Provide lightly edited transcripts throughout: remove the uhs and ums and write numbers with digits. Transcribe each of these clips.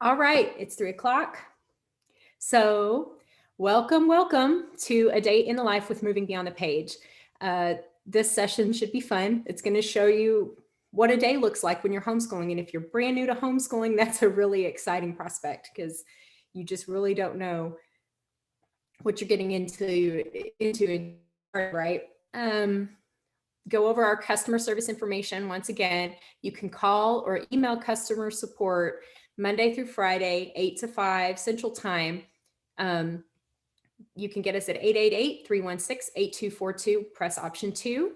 All right, it's 3 o'clock. So, welcome to A Day in the Life with Moving Beyond the Page. This session should be fun. It's going to show you what a day looks like when you're homeschooling. And if you're brand new to homeschooling, that's a really exciting prospect because you just really don't know what you're getting into, right? Go over our customer service information. Once again, you can call or email customer support Monday through Friday, 8 to 5 Central Time. You can get us at 888-316-8242, press option 2,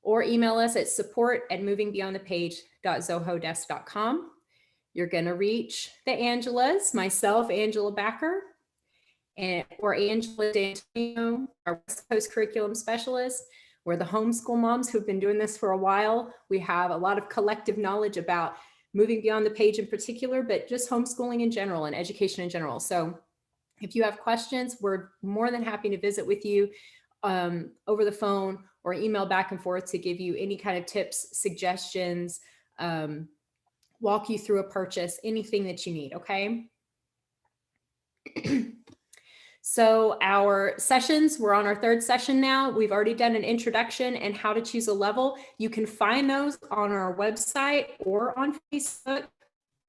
or email us at support@movingbeyondthepage.zohodesk.com. You're going to reach the Angelas, myself, Angela Backer, or Angela D'Antonio, our West Coast curriculum specialist. We're the homeschool moms who've been doing this for a while. We have a lot of collective knowledge about moving beyond the page in particular, but just homeschooling in general and education in general. So if you have questions, we're more than happy to visit with you over the phone or email back and forth to give you any kind of tips, suggestions, walk you through a purchase, anything that you need, okay? So our sessions, we're on our third session now. We've already done an introduction and how to choose a level. You can find those on our website or on Facebook.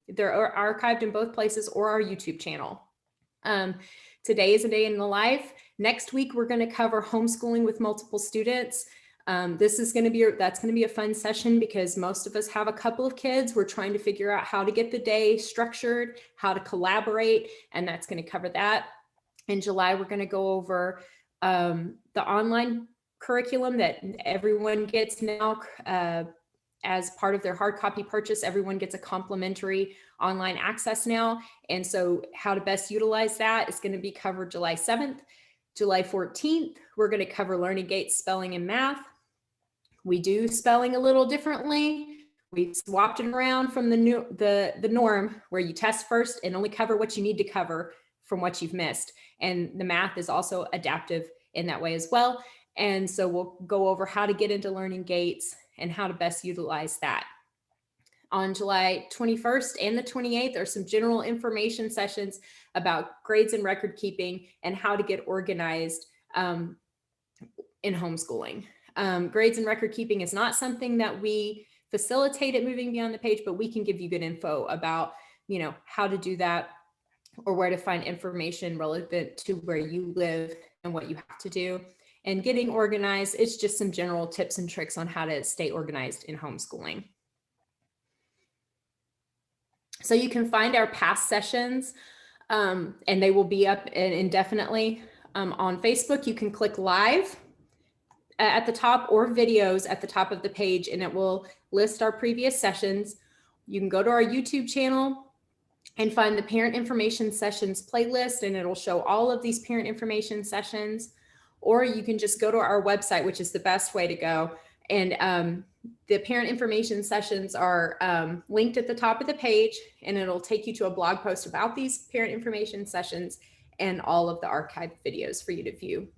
They're archived in both places, or our YouTube channel. Today is A Day in the Life. Next week, we're going to cover homeschooling with multiple students. That's going to be a fun session because most of us have a couple of kids. We're trying to figure out how to get the day structured, how to collaborate, and that's going to cover that. In July, we're going to go over the online curriculum that everyone gets now as part of their hard copy purchase. Everyone gets a complimentary online access now. And so how to best utilize that is going to be covered July 7th. July 14th, we're going to cover LearningGates spelling and math. We do spelling a little differently. We swapped it around from the norm where you test first and only cover what you need to cover from what you've missed. And the math is also adaptive in that way as well. And so we'll go over how to get into LearningGates and how to best utilize that. On July 21st and the 28th are some general information sessions about grades and record keeping and how to get organized in homeschooling. Grades and record keeping is not something that we facilitate at Moving Beyond the Page, but we can give you good info about, how to do that or where to find information relevant to where you live and what you have to do. And getting organized, it's just some general tips and tricks on how to stay organized in homeschooling. So you can find our past sessions and they will be up indefinitely on Facebook. You can click live at the top or videos at the top of the page, and it will list our previous sessions. You can go to our YouTube channel and find the parent information sessions playlist, and it'll show all of these parent information sessions. Or you can just go to our website, which is the best way to go. And the parent information sessions are linked at the top of the page, and it'll take you to a blog post about these parent information sessions and all of the archived videos for you to view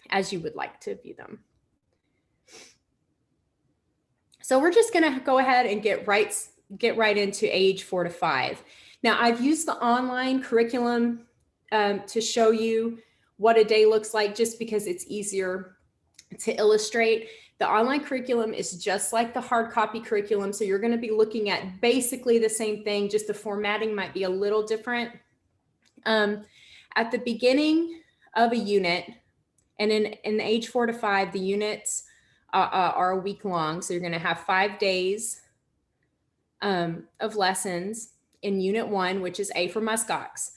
as you would like to view them. So we're just going to go ahead and get right into age 4 to 5. Now, I've used the online curriculum to show you what a day looks like just because it's easier to illustrate. The online curriculum is just like the hard copy curriculum. So you're going to be looking at basically the same thing, just the formatting might be a little different. At the beginning of a unit, and in the age 4 to 5, the units are a week long. So you're going to have 5 days of lessons in Unit 1, which is A for muskox.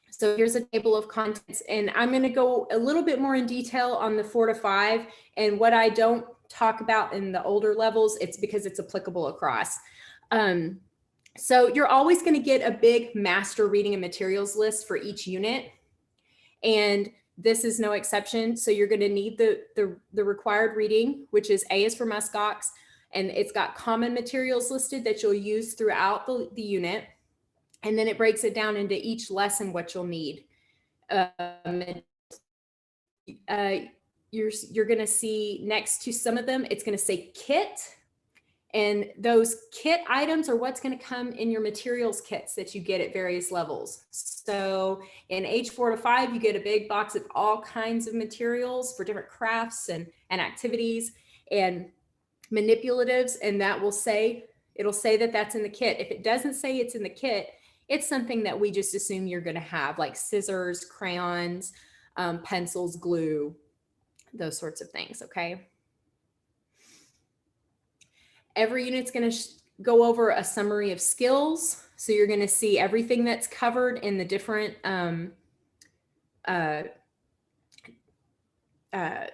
So here's a table of contents, and I'm going to go a little bit more in detail on the 4 to 5, and what I don't talk about in the older levels, it's because it's applicable across. So you're always going to get a big master reading and materials list for each unit, and this is no exception. So you're going to need the required reading, which is A is for muskox, and it's got common materials listed that you'll use throughout the unit. And then it breaks it down into each lesson what you'll need. You're going to see next to some of them, it's going to say kit, And those kit items are what's going to come in your materials kits that you get at various levels. So in age 4 to 5, you get a big box of all kinds of materials for different crafts and activities and manipulatives. And that will say, it'll say that that's in the kit. If it doesn't say it's in the kit, it's something that we just assume you're going to have, like scissors, crayons, pencils, glue, those sorts of things. Okay. Every unit's going to go over a summary of skills. So you're going to see everything that's covered in the different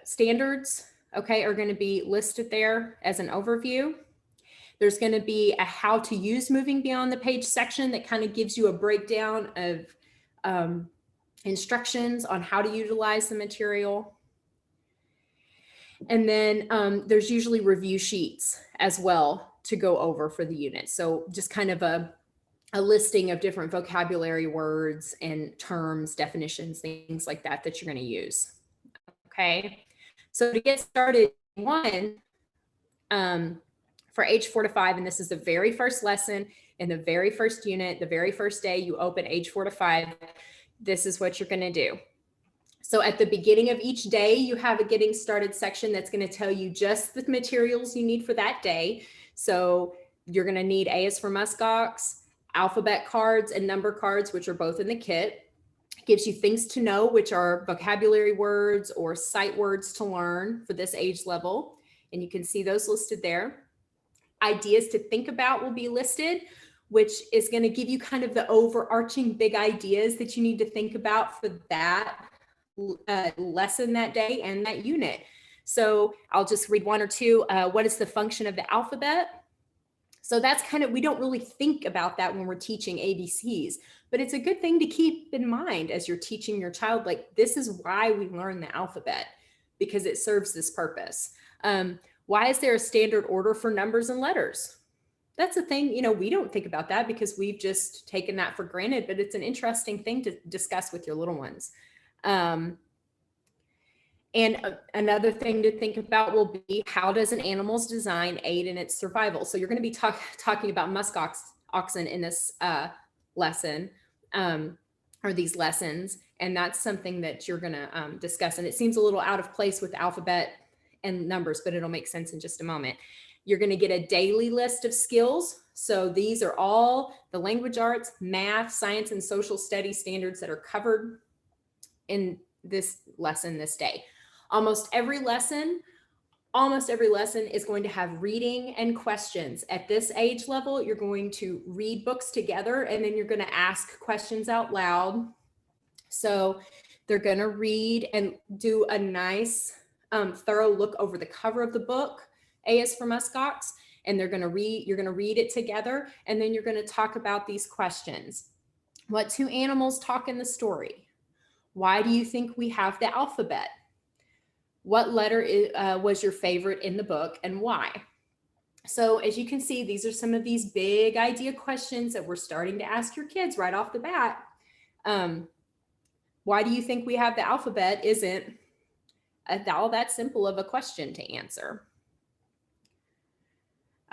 standards, okay, are going to be listed there as an overview. There's going to be a how to use moving beyond the page section that kind of gives you a breakdown of instructions on how to utilize the material. And then there's usually review sheets as well to go over for the unit. So just kind of a listing of different vocabulary words and terms, definitions, things like that that you're going to use. Okay. So to get started, for age 4 to 5, and this is the very first lesson in the very first unit, the very first day you open age 4 to 5, this is what you're going to do. So at the beginning of each day, you have a getting started section that's going to tell you just the materials you need for that day. So you're going to need A is for muskox, alphabet cards, and number cards, which are both in the kit. It gives you things to know, which are vocabulary words or sight words to learn for this age level. And you can see those listed there. Ideas to think about will be listed, which is going to give you kind of the overarching big ideas that you need to think about for that lesson that day and that unit. So I'll just read one or two. What is the function of the alphabet? So that's kind of, we don't really think about that when we're teaching ABCs, but it's a good thing to keep in mind as you're teaching your child, like, this is why we learn the alphabet, because it serves this purpose. Why is there a standard order for numbers and letters? That's a thing, you know, we don't think about that because we've just taken that for granted, but it's an interesting thing to discuss with your little ones. And another thing to think about will be, how does an animal's design aid in its survival? So you're going to be talking about musk oxen in this lesson, or these lessons, and that's something that you're going to discuss. And it seems a little out of place with alphabet and numbers, but it'll make sense in just a moment. You're going to get a daily list of skills. So these are all the language arts, math, science, and social studies standards that are covered in this lesson this day. Almost every lesson is going to have reading and questions. At this age level, you're going to read books together, and then you're going to ask questions out loud. So they're going to read and do a nice thorough look over the cover of the book. A is for muskox, and you're going to read it together, and then you're going to talk about these questions. What two animals talk in the story? Why do you think we have the alphabet? What letter was your favorite in the book, and why? So as you can see, these are some of these big idea questions that we're starting to ask your kids right off the bat. Why do you think we have the alphabet isn't all that simple of a question to answer.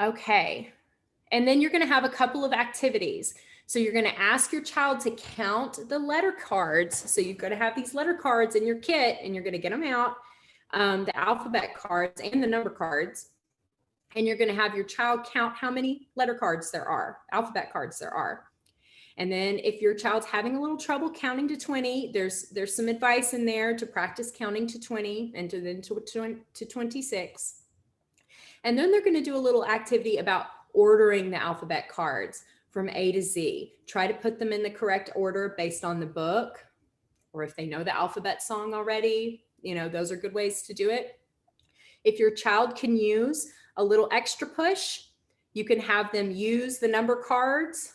Okay, and then you're going to have a couple of activities. So you're going to ask your child to count the letter cards. So you're going to have these letter cards in your kit, and you're going to get them out, the alphabet cards and the number cards. And you're going to have your child count how many letter cards there are, alphabet cards there are. And then if your child's having a little trouble counting to 20, there's some advice in there to practice counting to 20 and to 26. And then they're going to do a little activity about ordering the alphabet cards from A to Z. Try to put them in the correct order based on the book, or if they know the alphabet song already, you know, those are good ways to do it. If your child can use a little extra push, you can have them use the number cards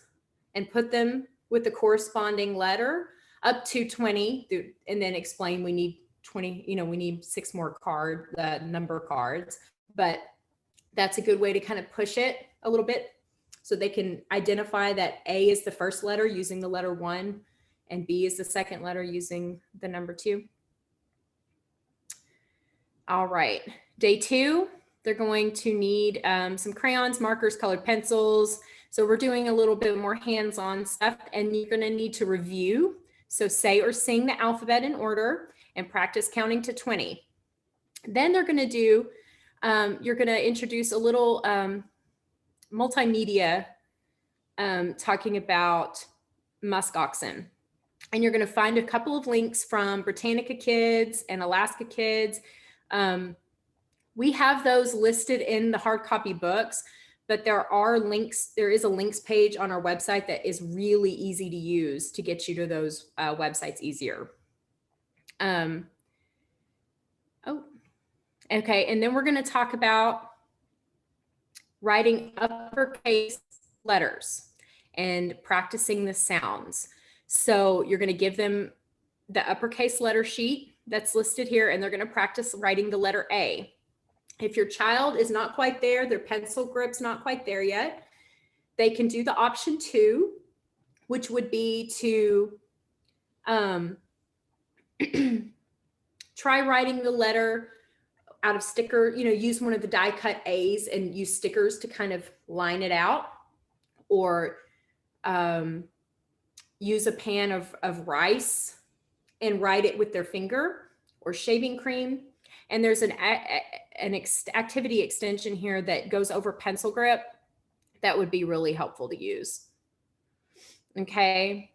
and put them with the corresponding letter up to 20, and then explain we need 20, you know, we need 6 more number cards, but that's a good way to kind of push it a little bit so they can identify that A is the first letter using the letter 1 and B is the second letter using the number 2. All right, day 2, They're going to need some crayons, markers, colored pencils. So we're doing a little bit more hands-on stuff, and you're going to need to review. So say or sing the alphabet in order and practice counting to 20. Then they're going to do, you're going to introduce a little multimedia talking about musk oxen. And you're going to find a couple of links from Britannica Kids and Alaska Kids. We have those listed in the hard copy books, but there are links. There is a links page on our website that is really easy to use to get you to those websites easier. Oh, okay. And then we're going to talk about writing uppercase letters and practicing the sounds. So you're going to give them the uppercase letter sheet that's listed here, and they're going to practice writing the letter A. If your child is not quite there, their pencil grip's not quite there yet, they can do the option 2, which would be to try writing the letter out of sticker, use one of the die cut A's and use stickers to kind of line it out, or use a pan of rice and write it with their finger, or shaving cream. And there's an activity extension here that goes over pencil grip that would be really helpful to use. Okay.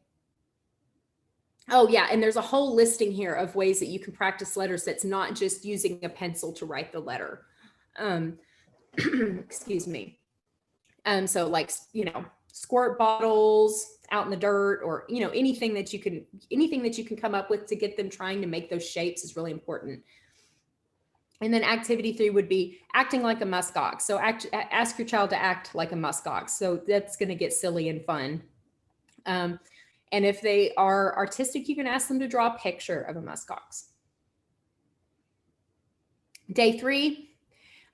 Oh yeah, and there's a whole listing here of ways that you can practice letters that's not just using a pencil to write the letter. Excuse me. So like, squirt bottles out in the dirt, or anything that you can come up with to get them trying to make those shapes is really important. And then activity 3 would be acting like a muskox. So ask your child to act like a muskox. So that's going to get silly and fun. And if they are artistic, you can ask them to draw a picture of a muskox. Day 3,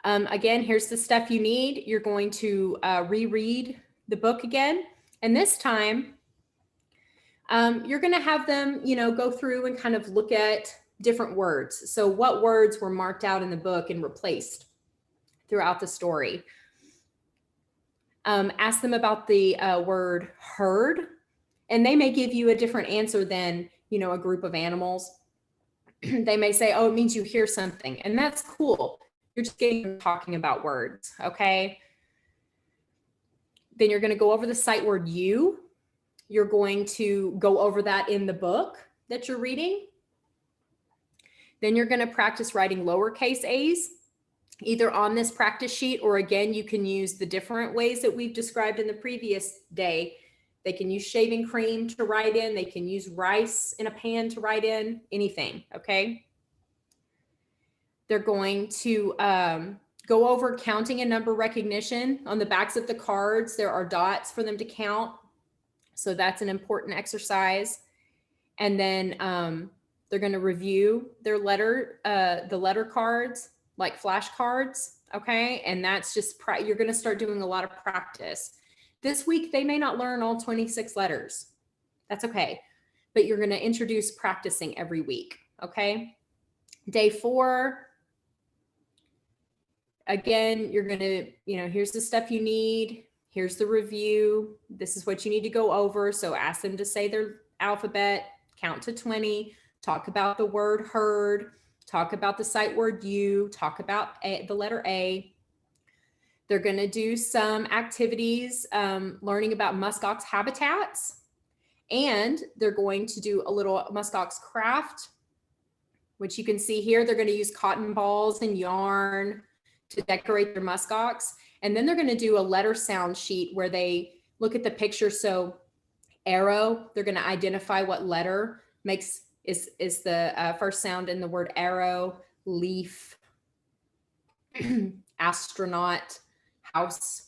again, here's the stuff you need. You're going to reread the book again. And this time, you're going to have them, go through and kind of look at different words. So what words were marked out in the book and replaced throughout the story? Ask them about the word herd, and they may give you a different answer than, a group of animals. They may say, oh, it means you hear something, and that's cool. You're just getting them talking about words, okay? Then you're going to go over the sight word you. You're going to go over that in the book that you're reading. Then you're going to practice writing lowercase a's, either on this practice sheet, or again, you can use the different ways that we've described in the previous day. They can use shaving cream to write in. They can use rice in a pan to write in, anything, okay? They're going to go over counting and number recognition. On the backs of the cards, there are dots for them to count. So that's an important exercise. And then they're going to review their the letter cards, like flashcards, okay? And that's just, you're going to start doing a lot of practice. This week, they may not learn all 26 letters. That's okay. But you're going to introduce practicing every week, okay? Day 4, again, you're going to, here's the stuff you need. Here's the review. This is what you need to go over. So ask them to say their alphabet, count to 20, talk about the word herd, talk about the sight word you, talk about the letter A. They're going to do some activities learning about muskox habitats, and they're going to do a little muskox craft, which you can see here. They're going to use cotton balls and yarn to decorate their muskox. And then they're going to do a letter sound sheet where they look at the picture. So arrow, they're going to identify what letter is the first sound in the word arrow, leaf, astronaut, house,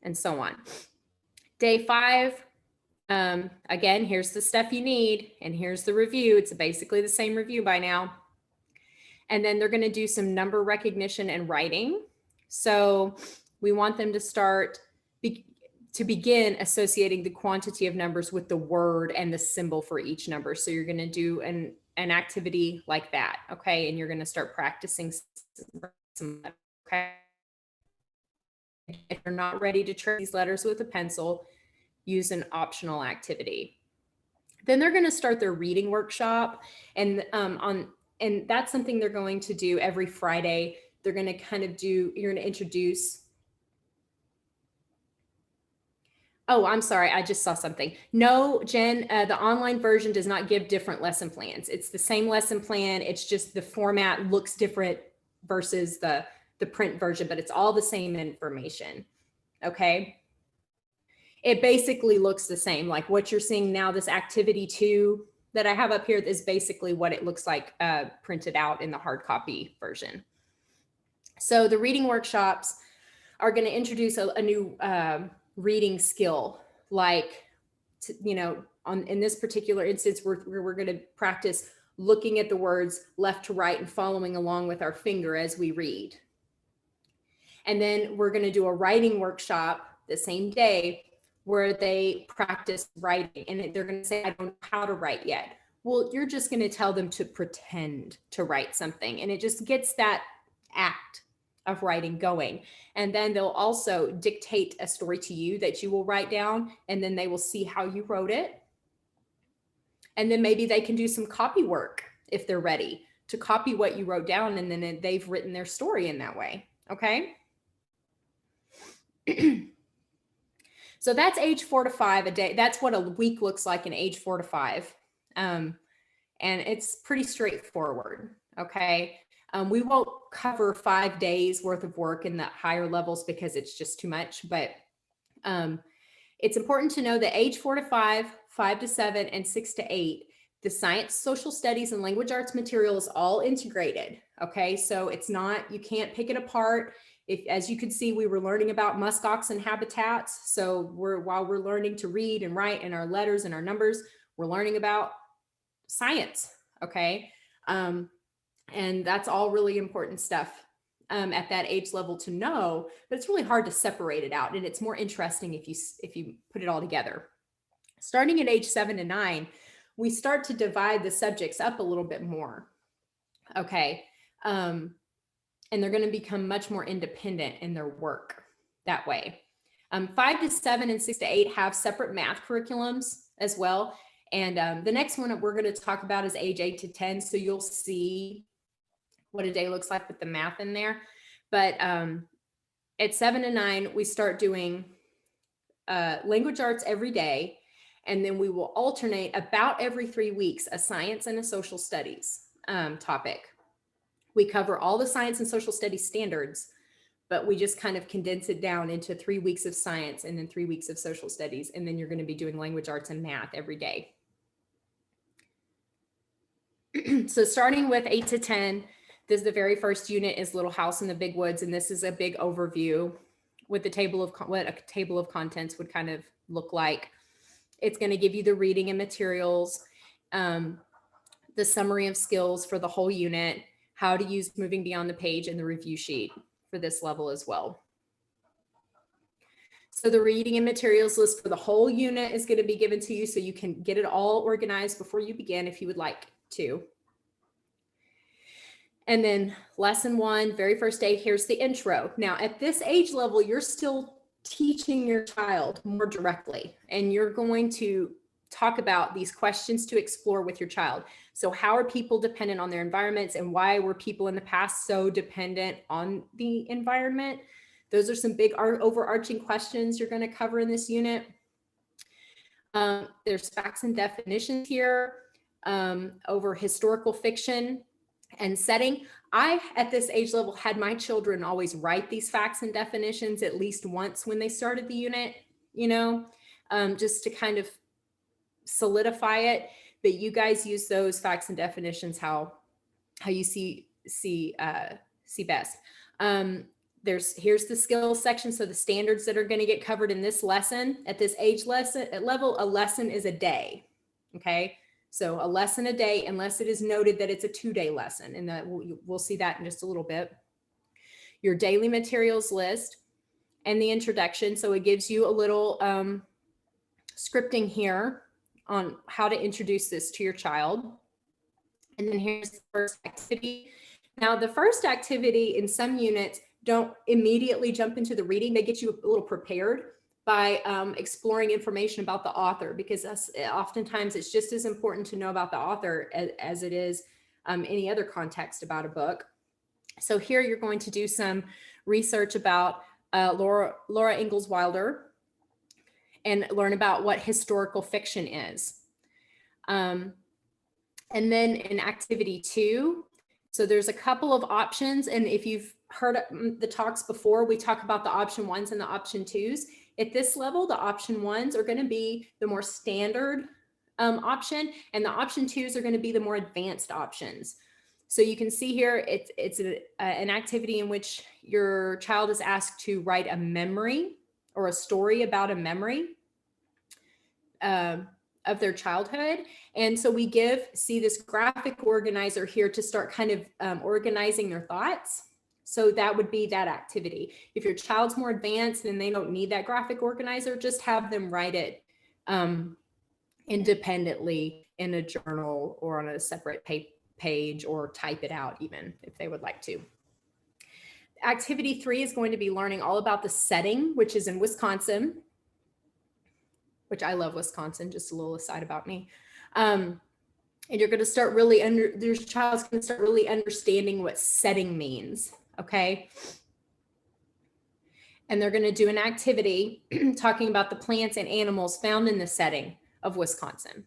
and so on. Day 5, again, here's the stuff you need, and here's the review. It's basically the same review by now. And then they're going to do some number recognition and writing. So we want them to start to begin associating the quantity of numbers with the word and the symbol for each number. So you're going to do an activity like that, okay? And you're going to start practicing some letters. Okay. If you're not ready to trace these letters with a pencil, use an optional activity. Then they're going to start their reading workshop, and and that's something they're going to do every Friday. They're going to kind of do, you're going to introduce. Oh, I'm sorry. I just saw something. No, Jen, the online version does not give different lesson plans. It's the same lesson plan. It's just the format looks different versus the print version, but it's all the same information. Okay. It basically looks the same. Like what you're seeing now, this activity 2 that I have up here is basically what it looks like printed out in the hard copy version. So the reading workshops are going to introduce a new reading skill, like, in this particular instance, we're going to practice looking at the words left to right and following along with our finger as we read. And then we're going to do a writing workshop the same day where they practice writing, and they're going to say, I don't know how to write yet. Well, you're just going to tell them to pretend to write something, and it just gets that act of writing going. And then they'll also dictate a story to you that you will write down, and then they will see how you wrote it. And then maybe they can do some copy work if they're ready to copy what you wrote down, and then they've written their story in that way. Okay. So that's age 4 to 5 a day. That's what a week looks like in age 4 to 5. And it's pretty straightforward. Okay. We won't cover 5 days worth of work in the higher levels because it's just too much, but it's important to know that age 4 to 5, 5 to 7, and 6 to 8, the science, social studies, and language arts material is all integrated. Okay. So it's not, you can't pick it apart. As you could see, we were learning about muskox and habitats. So while we're learning to read and write and our letters and our numbers, we're learning about science. Okay. And that's all really important stuff at that age level to know, but it's really hard to separate it out. And it's more interesting if you put it all together. Starting at age 7 to 9, we start to divide the subjects up a little bit more. Okay. And they're going to become much more independent in their work that way. 5 to 7 and 6 to 8 have separate math curriculums as well. And the next one that we're going to talk about is age 8 to 10. So you'll see what a day looks like with the math in there. But at 7 to 9, we start doing language arts every day. And then we will alternate about every 3 weeks, a science and a social studies topic. We cover all the science and social studies standards, but we just kind of condense it down into 3 weeks of science and then 3 weeks of social studies. And then you're going to be doing language arts and math every day. So starting with 8 to 10, this is the very first unit is Little House in the Big Woods. And this is a big overview with the table of what a table of contents would kind of look like. It's going to give you the reading and materials, the summary of skills for the whole unit, how to use moving beyond the page, and the review sheet for this level as well. So the reading and materials list for the whole unit is going to be given to you so you can get it all organized before you begin if you would like to. And then lesson 1, very first day, here's the intro. Now at this age level, you're still teaching your child more directly, and you're going to talk about these questions to explore with your child. So how are people dependent on their environments, and why were people in the past so dependent on the environment? Those are some big overarching questions you're going to cover in this unit. There's facts and definitions here over historical fiction and setting. I, at this age level, had my children always write these facts and definitions at least once when they started the unit, just to kind of solidify it. But you guys use those facts and definitions how you see best. Here's the skills section. So the standards that are going to get covered in this lesson at this age level, a lesson is a day. Okay. So a lesson a day, unless it is noted that it's a 2-day lesson, and that we'll see that in just a little bit. Your daily materials list and the introduction. So it gives you a little scripting here on how to introduce this to your child. And then here's the first activity. Now the first activity in some units don't immediately jump into the reading. They get you a little prepared by exploring information about the author, because oftentimes it's just as important to know about the author as it is any other context about a book. So here you're going to do some research about Laura Ingalls Wilder and learn about what historical fiction is. And then in activity 2, so there's a couple of options. And if you've heard the talks before, we talk about the option 1s and the option 2s. At this level, the option 1s are going to be the more standard option, and the option 2s are going to be the more advanced options. So you can see here, it's an activity in which your child is asked to write a memory or a story about a memory of their childhood. And so we see this graphic organizer here to start kind of organizing their thoughts. So that would be that activity. If your child's more advanced and they don't need that graphic organizer, just have them write it independently in a journal or on a separate page, or type it out even if they would like to. Activity 3 is going to be learning all about the setting, which is in Wisconsin, which I love Wisconsin, just a little aside about me. And you're going to start really your child's going to start really understanding what setting means. Okay. And they're going to do an activity talking about the plants and animals found in the setting of Wisconsin.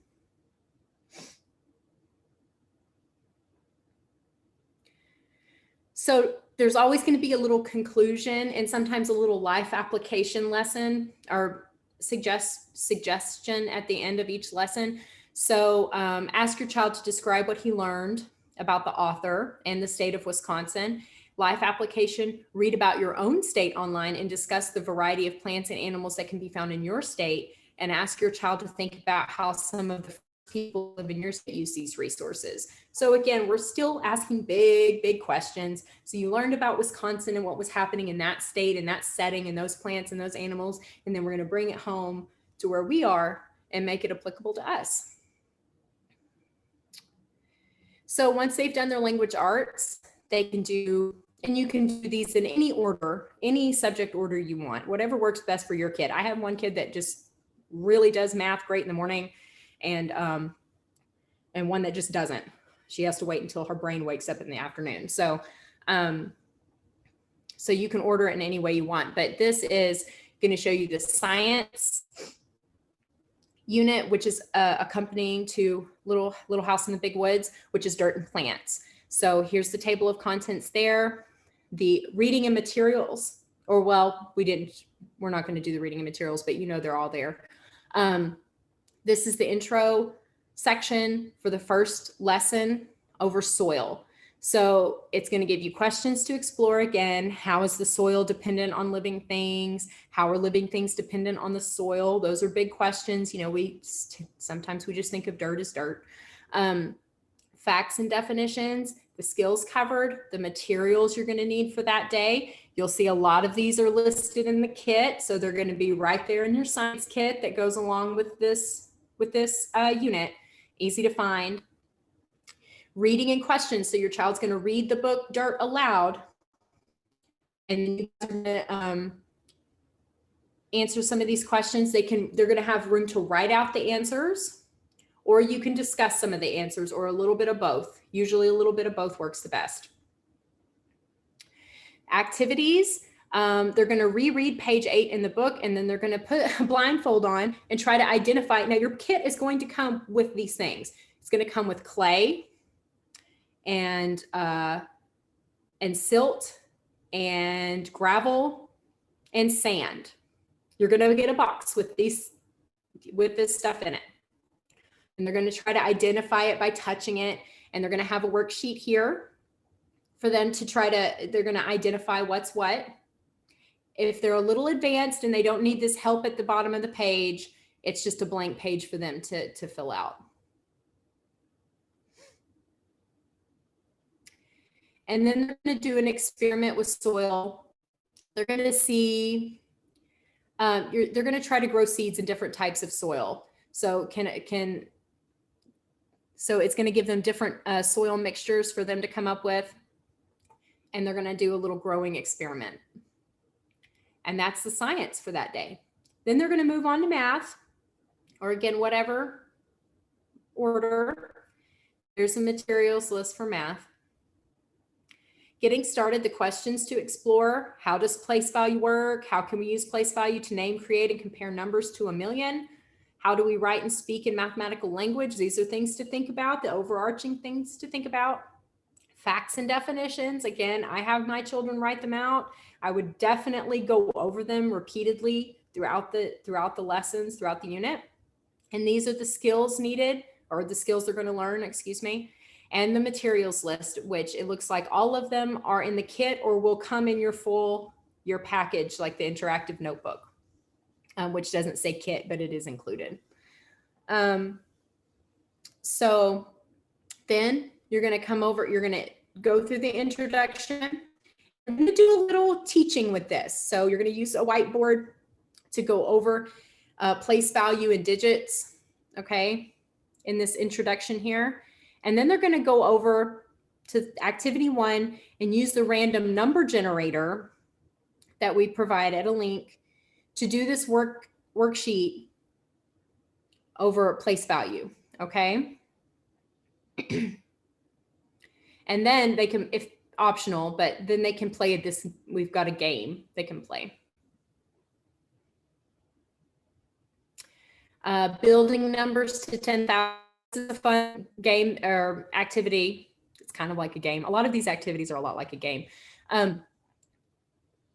So there's always going to be a little conclusion and sometimes a little life application lesson or suggestion at the end of each lesson. So ask your child to describe what he learned about the author and the state of Wisconsin. Life application, read about your own state online and discuss the variety of plants and animals that can be found in your state, and ask your child to think about how some of the people live in your state use these resources. So again, we're still asking big questions. So you learned about Wisconsin and what was happening in that state and that setting and those plants and those animals, and then we're going to bring it home to where we are and make it applicable to us. So once they've done their language arts, they can do, and you can do these in any order, any subject order you want, whatever works best for your kid. I have one kid that just really does math great in the morning, and one that just doesn't. She has to wait until her brain wakes up in the afternoon. So so you can order it in any way you want, but this is going to show you the science unit, which is accompanying to Little House in the Big Woods, which is dirt and plants. So here's the table of contents there. The reading and materials, or well, we're not going to do the reading and materials, but you know they're all there. This is the intro section for the first lesson over soil. So it's going to give you questions to explore again. How is the soil dependent on living things? How are living things dependent on the soil? Those are big questions. You know, sometimes we just think of dirt as dirt. Facts and definitions, the skills covered, the materials you're going to need for that day. You'll see a lot of these are listed in the kit. So they're going to be right there in your science kit that goes along with this unit. Easy to find. Reading and questions. So your child's going to read the book Dirt aloud, and you're going to answer some of these questions. They're going to have room to write out the answers, or you can discuss some of the answers, or a little bit of both. Usually a little bit of both works the best. Activities. They're going to reread page 8 in the book, and then they're going to put a blindfold on and try to identify. Now your kit is going to come with these things. It's going to come with clay and silt and gravel and sand. You're going to get a box with this stuff in it. And they're going to try to identify it by touching it. And they're going to have a worksheet here for them to they're going to identify what's what. If they're a little advanced and they don't need this help at the bottom of the page, it's just a blank page for them to fill out. And then they're going to do an experiment with soil. They're going to see, they're going to try to grow seeds in different types of soil. So so it's going to give them different soil mixtures for them to come up with. and they're going to do a little growing experiment. And that's the science for that day. Then they're going to move on to math, or again, whatever order. There's a materials list for math. Getting started, the questions to explore: how does place value work? How can we use place value to name, create, and compare numbers to a million? How do we write and speak in mathematical language? These are things to think about, the overarching things to think about. Facts and definitions. Again, I have my children write them out. I would definitely go over them repeatedly throughout the lessons, throughout the unit. And these are the skills needed, or the skills they're going to learn, excuse me. And the materials list, which it looks like all of them are in the kit or will come in your package, like the interactive notebook, which doesn't say kit, but it is included. So then you're going to come over, you're going to go through the introduction. I'm going to do a little teaching with this. So you're going to use a whiteboard to go over place value and digits, okay, in this introduction here. And then they're going to go over to activity 1 and use the random number generator that we provide at a link to do this worksheet over place value, okay? And then they can, if optional, but then they can play this. We've got a game they can play. Building numbers to 10,000 is a fun game or activity. It's kind of like a game. A lot of these activities are a lot like a game.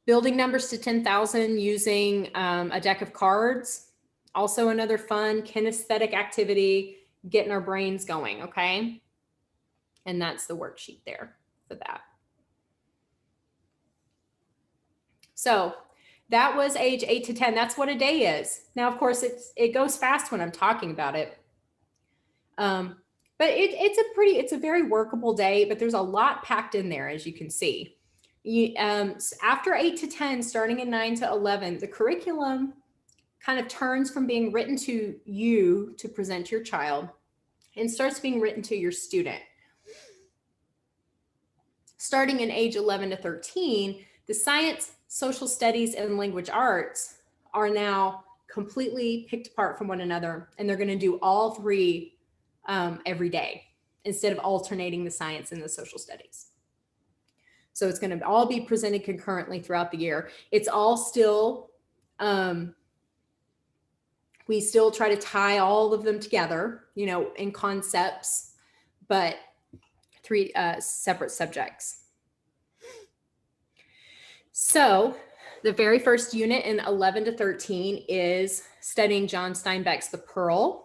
Building numbers to 10,000 using a deck of cards. Also another fun kinesthetic activity, getting our brains going, okay? And that's the worksheet there for that. So that was age 8 to 10. That's what a day is. Now, of course, it goes fast when I'm talking about it. But it's a very workable day, but there's a lot packed in there, as you can see. After 8 to 10, starting in 9 to 11, the curriculum kind of turns from being written to you to present to your child and starts being written to your student. Starting in age 11 to 13, the science, social studies, and language arts are now completely picked apart from one another, and they're going to do all three every day instead of alternating the science and the social studies. So it's going to all be presented concurrently throughout the year. It's all still, we still try to tie all of them together, you know, in concepts, but three separate subjects. So the very first unit in 11 to 13 is studying John Steinbeck's The Pearl.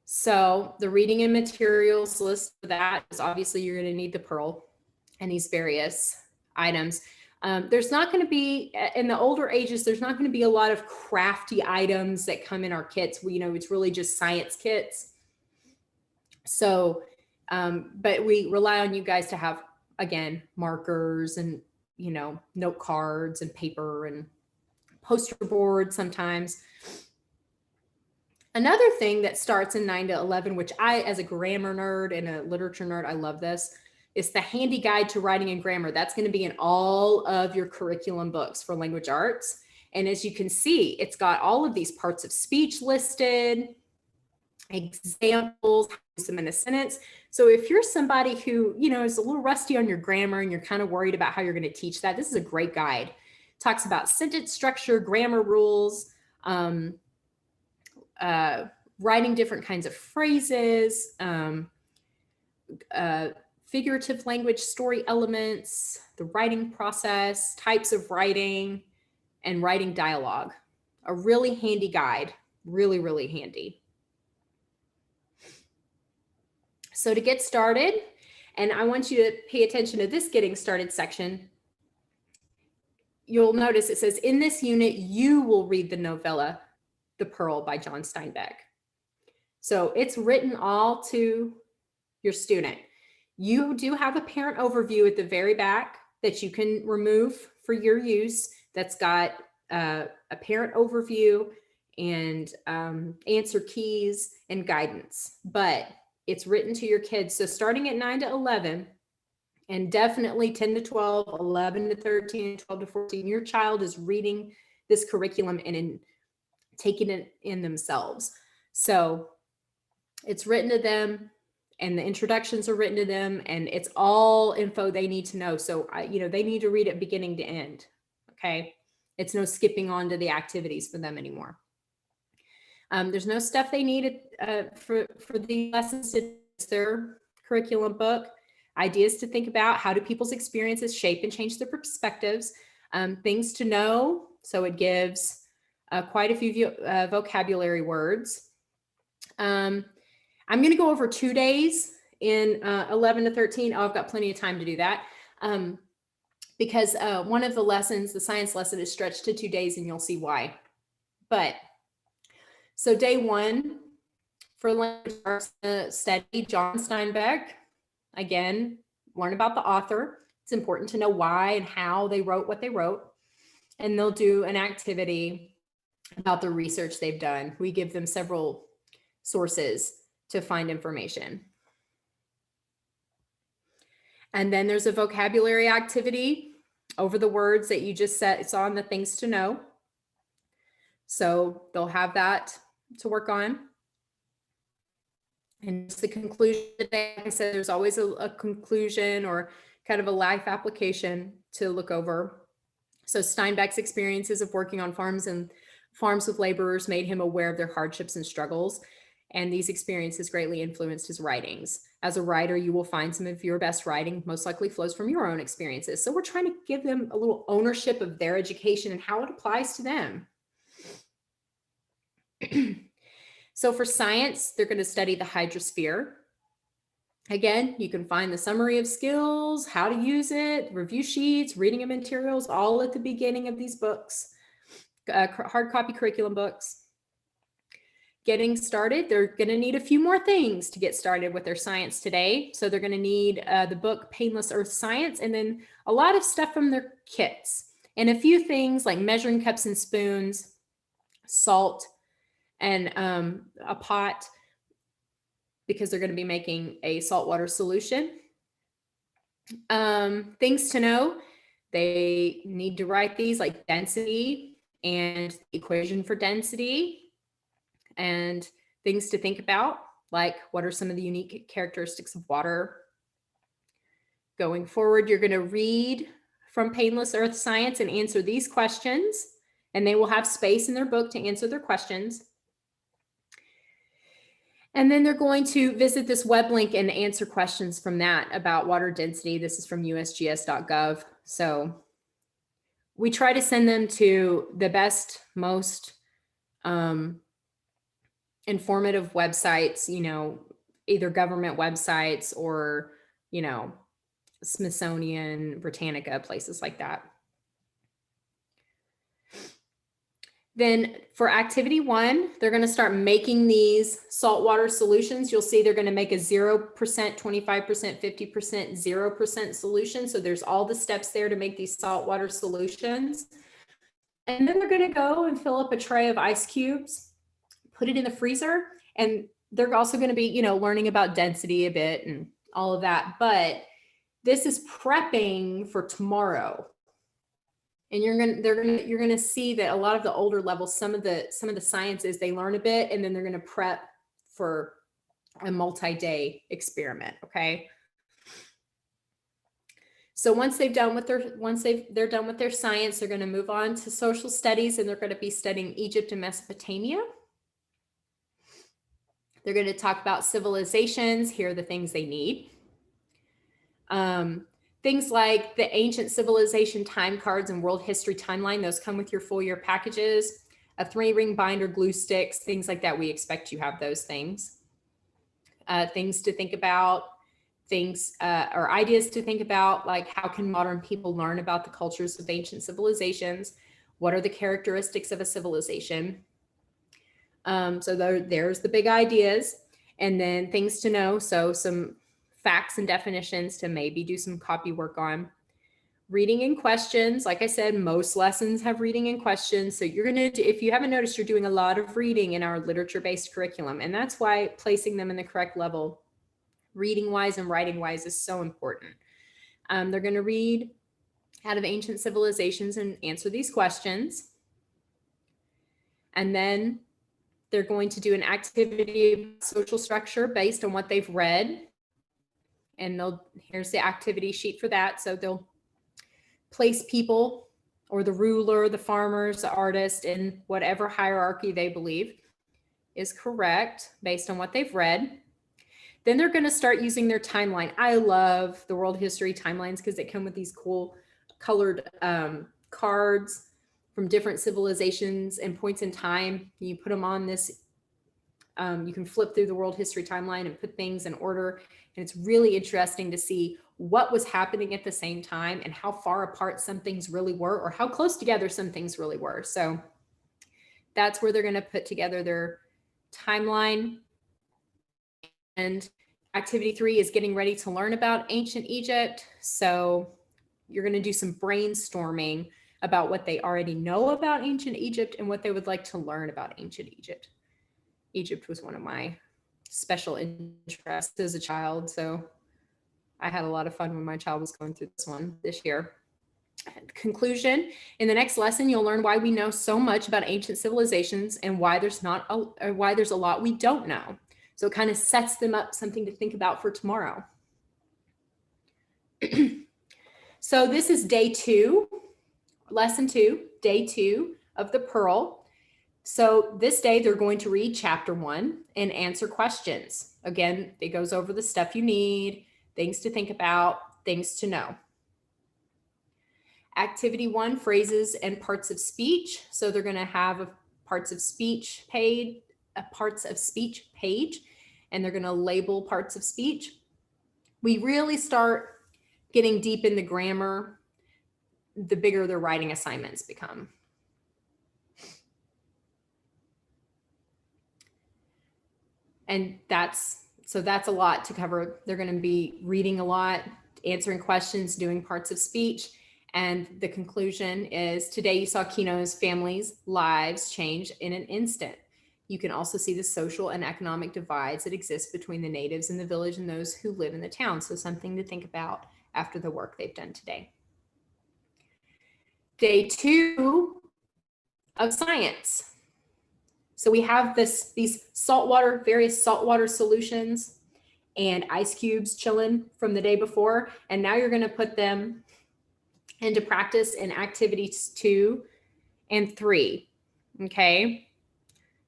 So the reading and materials list for that is obviously you're going to need the Pearl and these various items. There's not going to be, in the older ages, there's not going to be a lot of crafty items that come in our kits. You know, it's really just science kits. So, but we rely on you guys to have, again, markers and, you know, note cards and paper and poster boards sometimes. Another thing that starts in 9 to 11, which I, as a grammar nerd and a literature nerd, I love this, is the handy guide to writing and grammar. That's going to be in all of your curriculum books for language arts. And as you can see, it's got all of these parts of speech listed, examples, use them in a sentence. So if you're somebody who, you know, is a little rusty on your grammar and you're kind of worried about how you're going to teach that, this is a great guide. It talks about sentence structure, grammar rules, writing different kinds of phrases, figurative language, story elements, the writing process, types of writing, and writing dialogue. A really handy guide, really, really handy. So to get started, and I want you to pay attention to this getting started section, you'll notice it says, in this unit, you will read the novella, The Pearl by John Steinbeck. So it's written all to your student. You do have a parent overview at the very back that you can remove for your use. That's got a parent overview and answer keys and guidance. But it's written to your kids. So starting at 9 to 11, and definitely 10 to 12, 11 to 13, 12 to 14, your child is reading this curriculum and taking it in themselves. So it's written to them, and the introductions are written to them, and it's all info they need to know. So they need to read it beginning to end. Okay. It's no skipping on to the activities for them anymore. There's no stuff they need for the lessons. It's their curriculum book. Ideas to think about: how do people's experiences shape and change their perspectives? Things to know. So it gives quite a few vocabulary words. I'm going to go over 2 days in 11 to 13. Oh, I've got plenty of time to do that. Because one of the lessons, the science lesson, is stretched to 2 days, and you'll see why. But so day 1 for language arts study, John Steinbeck. Again, learn about the author. It's important to know why and how they wrote what they wrote. And they'll do an activity about the research they've done. We give them several sources to find information. And then there's a vocabulary activity over the words that you just saw in the things to know. So they'll have that to work on. And it's the conclusion today. Like I said, there's always a conclusion or kind of a life application to look over. So Steinbeck's experiences of working on farms with laborers made him aware of their hardships and struggles. And these experiences greatly influenced his writings. As a writer, you will find some of your best writing most likely flows from your own experiences. So we're trying to give them a little ownership of their education and how it applies to them. So for science, they're going to study the hydrosphere. Again, you can find the summary of skills, how to use it, review sheets, reading of materials, all at the beginning of these books, hard copy curriculum books. Getting started, they're going to need a few more things to get started with their science today. So they're going to need the book Painless Earth Science, and then a lot of stuff from their kits, and a few things like measuring cups and spoons, salt, and a pot, because they're going to be making a saltwater solution. Things to know: they need to write these, like density and the equation for density. And things to think about, like what are some of the unique characteristics of water. Going forward, you're going to read from Painless Earth Science and answer these questions, and they will have space in their book to answer their questions. And then they're going to visit this web link and answer questions from that about water density. This is from usgs.gov. So we try to send them to the best, most informative websites, either government websites or, Smithsonian, Britannica, places like that. Then for activity 1, they're going to start making these saltwater solutions. You'll see they're going to make a 0%, 25%, 50%, 0% solution. So there's all the steps there to make these saltwater solutions. And then they're going to go and fill up a tray of ice cubes, put it in the freezer, and they're also going to be, learning about density a bit and all of that. But this is prepping for tomorrow. And you're going to see that a lot of the older levels, some of the sciences, they learn a bit, and then they're going to prep for a multi-day experiment. Okay. So once they're done with their science, they're going to move on to social studies, and they're going to be studying Egypt and Mesopotamia. They're going to talk about civilizations. Here are the things they need. Things like the ancient civilization time cards and world history timeline, those come with your full year packages. A 3-ring binder, glue sticks, things like that. We expect you have those things. Things to think about, or ideas to think about, like how can modern people learn about the cultures of ancient civilizations? What are the characteristics of a civilization? So there's the big ideas, and then things to know. So some facts and definitions to maybe do some copy work on. Reading and questions. Like I said, most lessons have reading and questions. So you're going to, if you haven't noticed, you're doing a lot of reading in our literature-based curriculum. And that's why placing them in the correct level reading wise and writing wise is so important. They're going to read out of ancient civilizations and answer these questions. And then they're going to do an activity social structure based on what they've read. And here's the activity sheet for that. So they'll place people or the ruler, the farmers, the artist in whatever hierarchy they believe is correct based on what they've read. Then they're going to start using their timeline. I love the world history timelines because they come with these cool colored cards from different civilizations and points in time. You put them on this, you can flip through the world history timeline and put things in order. And it's really interesting to see what was happening at the same time and how far apart some things really were, or how close together some things really were. So that's where they're going to put together their timeline. And activity 3 is getting ready to learn about ancient Egypt. So you're going to do some brainstorming about what they already know about ancient Egypt and what they would like to learn about ancient Egypt. Egypt was one of my special interests as a child, so I had a lot of fun when my child was going through this one this year. Conclusion: in the next lesson, you'll learn why we know so much about ancient civilizations and why there's a lot we don't know. So it kind of sets them up something to think about for tomorrow. So this is day 2, lesson 2, day 2 of the Pearl. So this day they're going to read chapter 1 and answer questions. Again, it goes over the stuff you need, things to think about, things to know. Activity 1, phrases and parts of speech. So they're going to have a parts of speech page, and they're going to label parts of speech. We really start getting deep in the grammar the bigger their writing assignments become. And that's a lot to cover. They're going to be reading a lot, answering questions, doing parts of speech. And the conclusion is, today you saw Kino's family's lives change in an instant. You can also see the social and economic divides that exist between the natives in the village and those who live in the town. So something to think about after the work they've done today. Day 2 of science. So we have these various saltwater solutions and ice cubes chilling from the day before. And now you're going to put them into practice in activities 2 and 3. Okay.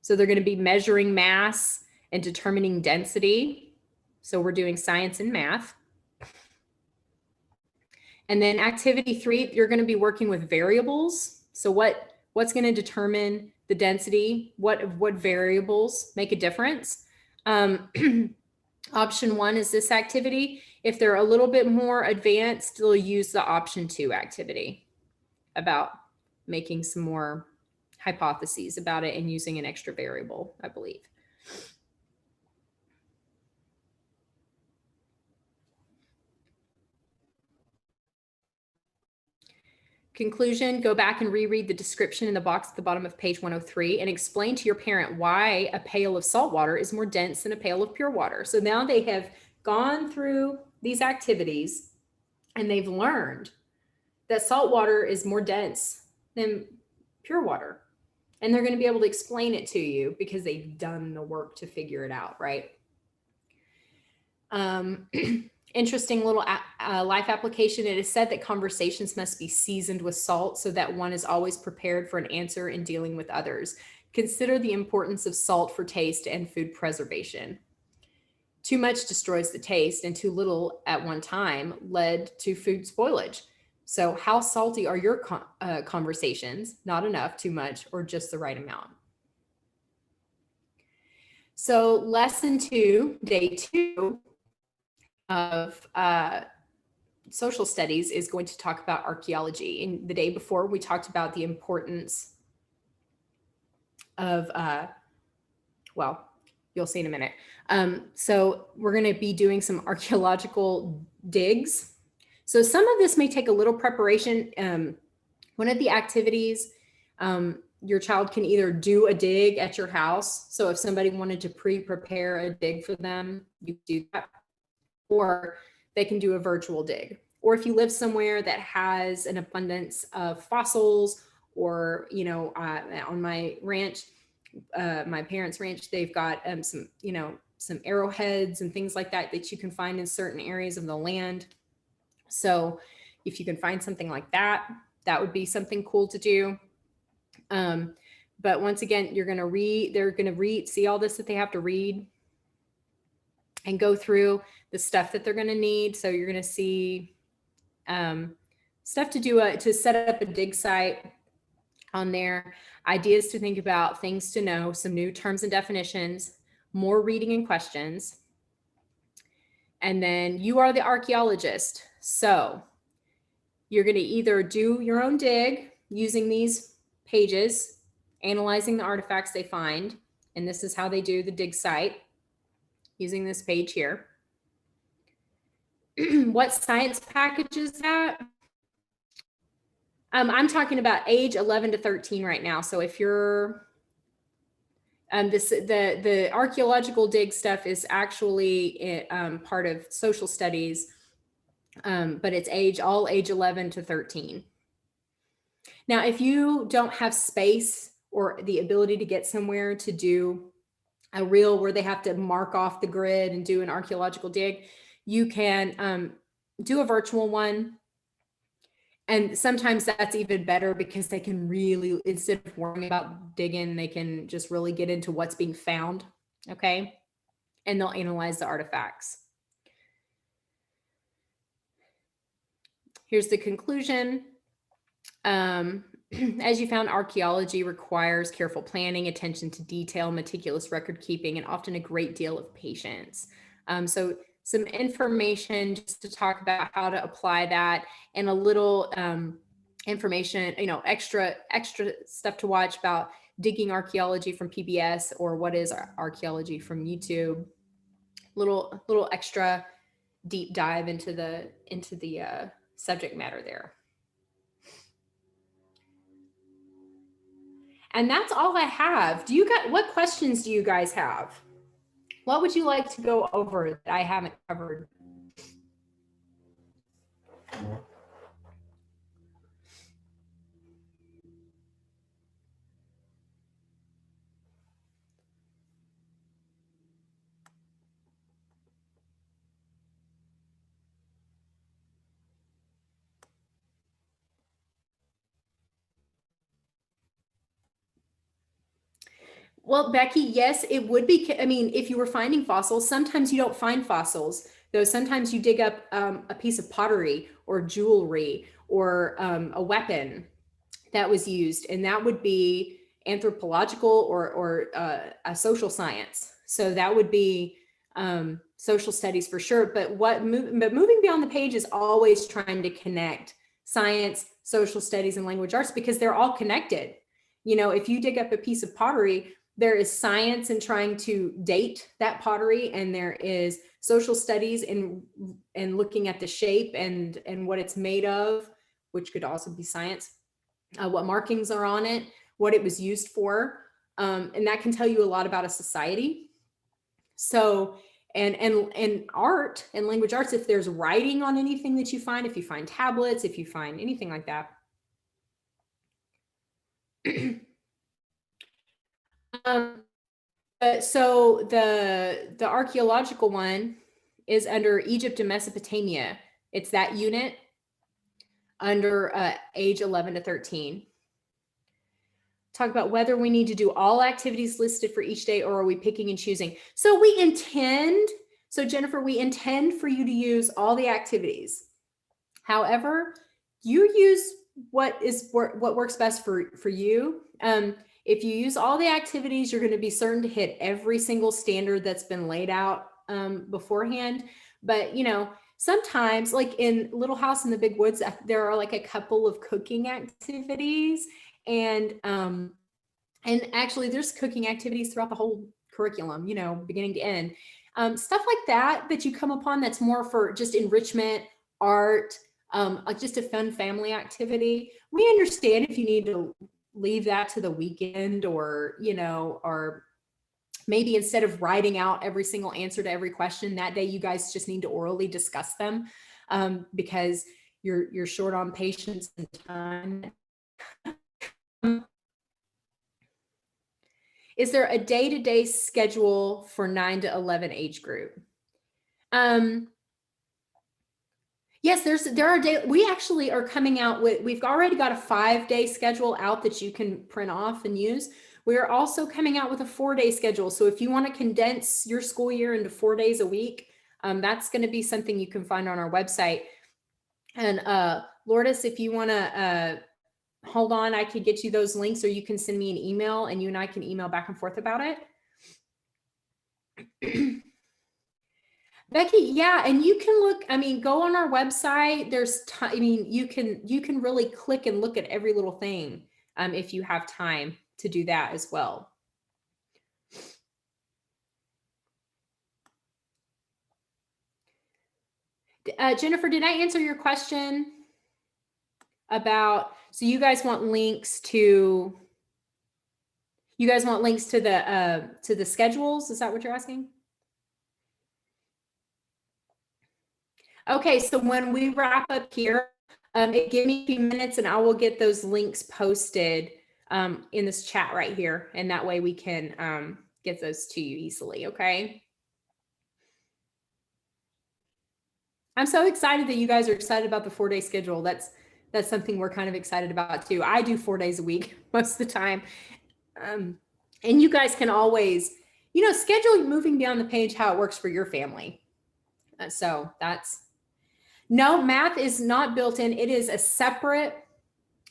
So they're going to be measuring mass and determining density. So we're doing science and math. And then activity 3, you're going to be working with variables. So what's going to determine the density? What variables make a difference? Option 1 is this activity. If they're a little bit more advanced, they'll use the option 2 activity about making some more hypotheses about it and using an extra variable, I believe. Conclusion: go back and reread the description in the box at the bottom of page 103 and explain to your parent why a pail of salt water is more dense than a pail of pure water. So now they have gone through these activities and they've learned that salt water is more dense than pure water. And they're going to be able to explain it to you because they've done the work to figure it out, right? Interesting little life application. It is said that conversations must be seasoned with salt so that one is always prepared for an answer in dealing with others. Consider the importance of salt for taste and food preservation. Too much destroys the taste, and too little at one time led to food spoilage. So how salty are your conversations? Not enough, too much, or just the right amount? So lesson 2, day 2 of social studies is going to talk about archaeology. And the day before, we talked about the importance of, well, you'll see in a minute. So we're going to be doing some archaeological digs. So some of this may take a little preparation. One of the activities, your child can either do a dig at your house. So if somebody wanted to prepare a dig for them, you do that. or they can do a virtual dig. Or if you live somewhere that has an abundance of fossils, or, you know, on my ranch, my parents' ranch, they've got some, you know, some arrowheads and things like that that you can find in certain areas of the land. So if you can find something like that, that would be something cool to do. But once again, you're going to read, they're going to read, see all this that they have to read and go through the stuff that they're going to need. So you're going to see stuff to do, to set up a dig site on there, ideas to think about, things to know, some new terms and definitions, more reading and questions. And then you are the archaeologist. So you're going to either do your own dig using these pages, analyzing the artifacts they find. And this is how they do the dig site, using this page here. What science package is that? I'm talking about age 11 to 13 right now. So if you're, the archaeological dig stuff is actually part of social studies, but it's all age 11 to 13. Now, if you don't have space or the ability to get somewhere to do a reel where they have to mark off the grid and do an archaeological dig, you can do a virtual one. And sometimes that's even better because they can really, instead of worrying about digging, they can just really get into what's being found. Okay. And they'll analyze the artifacts. Here's the conclusion. As you found, archaeology requires careful planning, attention to detail, meticulous record keeping, and often a great deal of patience. So some information just to talk about how to apply that, and a little information, you know, extra stuff to watch about digging archaeology from PBS, or what is archaeology from YouTube. Little extra deep dive into the subject matter there. And that's all I have. What questions do you guys have? What would you like to go over that I haven't covered? Well, Becky, yes, it would be. I mean, if you were finding fossils, sometimes you don't find fossils, though. Sometimes you dig up a piece of pottery or jewelry or a weapon that was used, and that would be anthropological or a social science. So that would be social studies for sure. But moving beyond the page is always trying to connect science, social studies, and language arts, because they're all connected. You know, if you dig up a piece of pottery, there is science in trying to date that pottery, and there is social studies in looking at the shape and what it's made of, which could also be science. What markings are on it, what it was used for, and that can tell you a lot about a society. So, and art and language arts, if there's writing on anything that you find, if you find tablets, if you find anything like that. So the archaeological one is under Egypt and Mesopotamia. It's that unit under age 11 to 13. Talk about whether we need to do all activities listed for each day, or are we picking and choosing? So Jennifer, we intend for you to use all the activities. However, you use what works best for you. If you use all the activities, you're going to be certain to hit every single standard that's been laid out beforehand. But, you know, sometimes, like in Little House in the Big Woods, there are like a couple of cooking activities, and actually there's cooking activities throughout the whole curriculum, you know, beginning to end. Stuff like that you come upon that's more for just enrichment, art, like just a fun family activity. We understand if you need to leave that to the weekend, or, you know, or maybe instead of writing out every single answer to every question that day, you guys just need to orally discuss them, because you're short on patience and time. Is there a day-to-day schedule for 9 to 11 age group? Yes, there are days. We actually are coming out with, we've already got a 5-day schedule out that you can print off and use. We are also coming out with a 4-day schedule. So if you want to condense your school year into 4 days a week, that's going to be something you can find on our website. And Lourdes, if you want to hold on, I could get you those links, or you can send me an email and you and I can email back and forth about it. Becky, yeah, and you can look, I mean, go on our website. There's I mean, you can really click and look at every little thing, if you have time to do that as well. Jennifer, did I answer your question about, so you guys want links to the schedules? Is that what you're asking? Okay, so when we wrap up here, give me a few minutes and I will get those links posted in this chat right here. And that way we can get those to you easily, okay? I'm so excited that you guys are excited about the 4-day schedule. That's something we're kind of excited about too. I do 4 days a week most of the time. And you guys can always, schedule moving beyond the page how it works for your family. So no, math is not built in. It is a separate,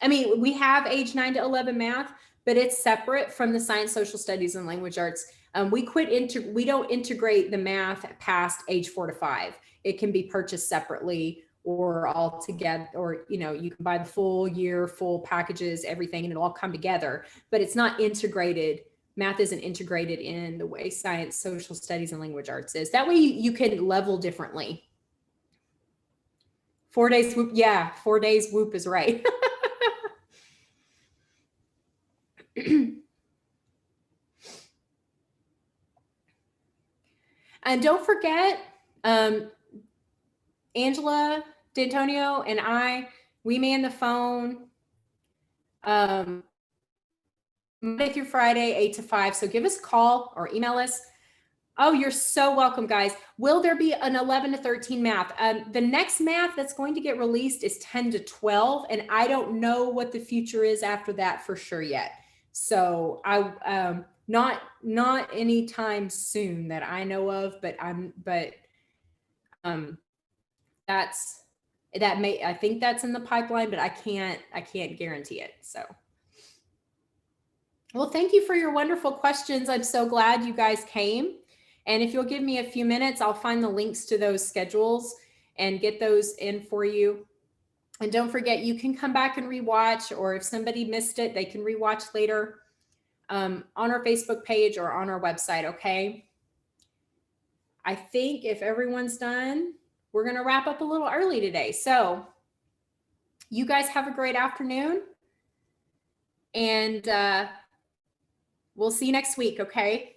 I mean, we have age 9 to 11 math, but it's separate from the science, social studies, and language arts. We don't integrate the math past age 4 to 5. It can be purchased separately or all together, or, you can buy the full year, full packages, everything, and it'll all come together, but it's not integrated. Math isn't integrated in the way science, social studies, and language arts is. That way you can level differently. 4 days whoop. Yeah, 4 days whoop is right. And don't forget, Angela D'Antonio and we man the phone Monday through Friday, 8 to 5. So give us a call or email us. Oh, you're so welcome, guys. Will there be an 11 to 13 math? The next math that's going to get released is 10 to 12, and I don't know what the future is after that for sure yet. So not anytime soon that I know of, but I think that's in the pipeline, but I can't guarantee it. So, well, thank you for your wonderful questions. I'm so glad you guys came. And if you'll give me a few minutes, I'll find the links to those schedules and get those in for you. And don't forget, you can come back and rewatch, or if somebody missed it, they can rewatch later on our Facebook page or on our website, okay? I think if everyone's done, we're going to wrap up a little early today. So you guys have a great afternoon, and we'll see you next week, okay?